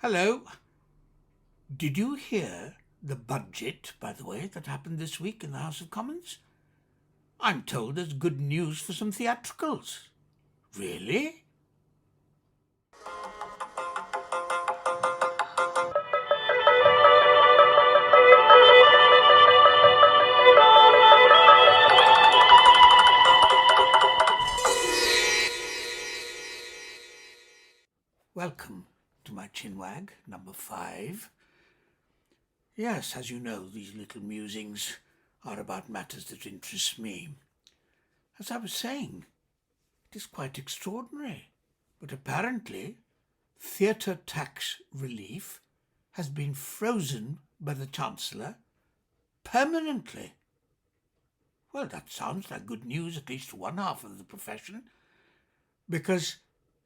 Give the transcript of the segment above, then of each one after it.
Hello. Did you hear the budget, by the way, that happened this week in the House of Commons? I'm told there's good news for some theatricals. Really? Welcome to my chinwag, number 5. Yes, as you know, these little musings are about matters that interest me. As I was saying, it is quite extraordinary, but apparently theatre tax relief has been frozen by the Chancellor permanently. Well, that sounds like good news, at least to one half of the profession, because,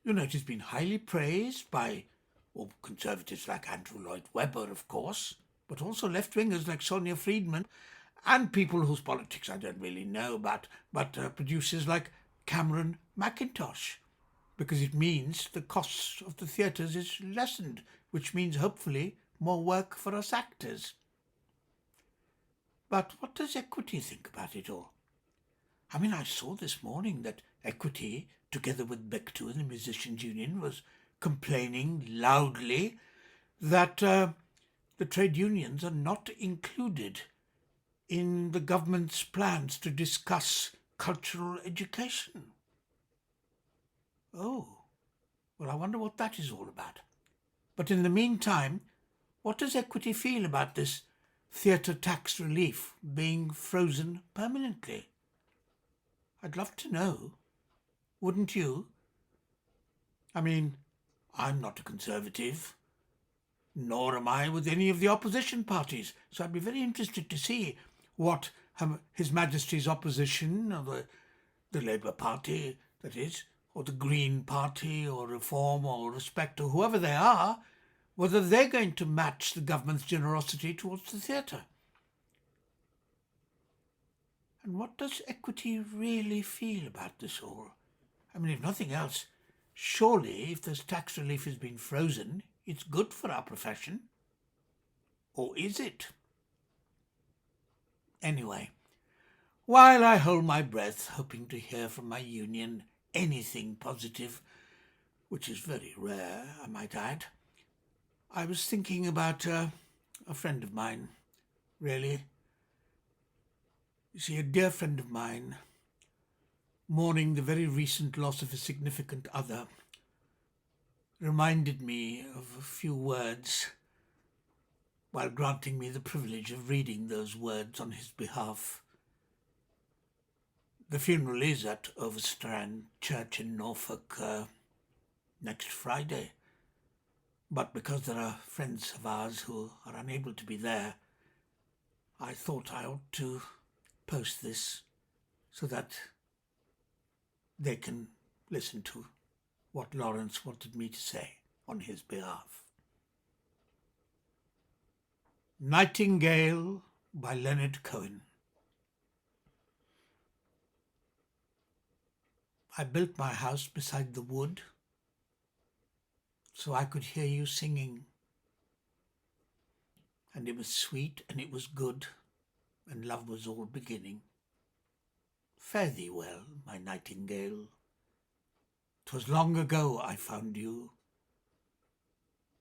it has been highly praised by conservatives like Andrew Lloyd Webber, of course, but also left-wingers like Sonia Friedman, and people whose politics I don't really know about, but producers like Cameron McIntosh, because it means the costs of the theatres is lessened, which means hopefully more work for us actors. But what does Equity think about it all? I saw this morning that Equity, together with Bectu and the Musicians' Union, was complaining loudly that the trade unions are not included in the government's plans to discuss cultural education. Oh, well, I wonder what that is all about. But in the meantime, what does Equity feel about this theatre tax relief being frozen permanently? I'd love to know. Wouldn't you? I'm not a conservative, nor am I with any of the opposition parties, so I'd be very interested to see what His Majesty's opposition, or the Labour Party, that is, or the Green Party, or Reform, or Respect, or whoever they are, whether they're going to match the government's generosity towards the theatre. And what does Equity really feel about this all? If nothing else, surely if this tax relief has been frozen, it's good for our profession. Or is it? Anyway, while I hold my breath, hoping to hear from my union anything positive, which is very rare, I might add, I was thinking about a friend of mine, really. You see, a dear friend of mine, mourning the very recent loss of a significant other, reminded me of a few words while granting me the privilege of reading those words on his behalf. The funeral is at Overstrand Church in Norfolk next Friday, but because there are friends of ours who are unable to be there, I thought I ought to post this so that they can listen to what Lawrence wanted me to say on his behalf. Nightingale by Leonard Cohen. I built my house beside the wood so I could hear you singing. And it was sweet and it was good, and love was all beginning. Fare thee well, my nightingale. 'Twas long ago I found you.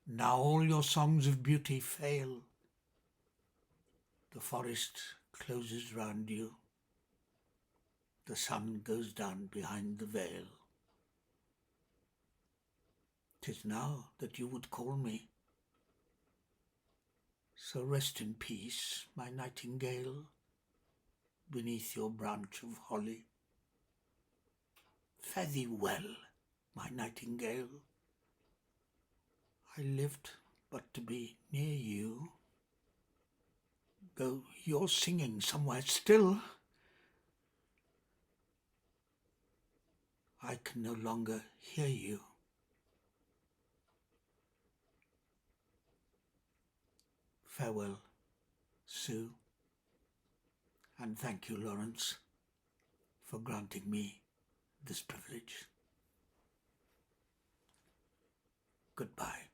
Now all your songs of beauty fail. The forest closes round you. The sun goes down behind the veil. 'Tis now that you would call me. So rest in peace, my nightingale, beneath your branch of holly. Fare thee well, my nightingale. I lived but to be near you. Though you're singing somewhere still, I can no longer hear you. Farewell, Sue, and thank you, Lawrence, for granting me this privilege. Goodbye.